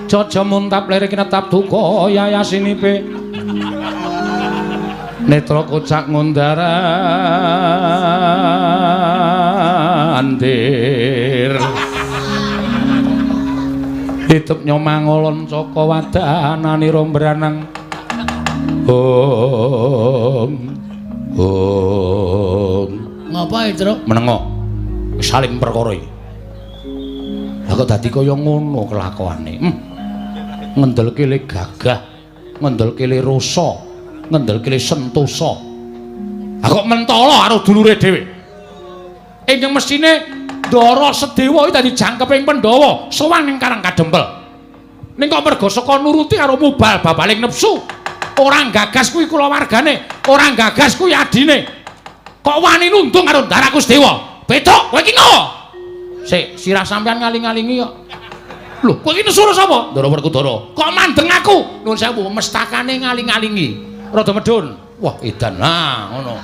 Jaja muntap lirik netap duka yayasinipe netra kocak ngundarandir hidup nyomangolon caka wadanani rombranang ngapa Cuk menengo saling perkara iki lha kok dadi kaya ngono kelakuane ngendelke le gagah ngendelke le rasa ngendelke le sentosa ha kok mentala karo dulure dhewe ingkang mestine Ndara Sedewa iki dadi jangkeping Pandhawa sowan ning Karang Kadempel ning kok merga saka nuruti karo mubal babaling nepsu ora gagas kuwi kulawargane ora gagas kuwi adine kok wani nundung karo Ndaraku Sedewa betok kowe iki ngopo sik sirah sampean ngaling-alingi kok lho kowe iki nesura sapa Ndara Werkudara kok mandeng aku nuwun sewu mestakane ngaling-alingi rada medhun wah edan nah ngono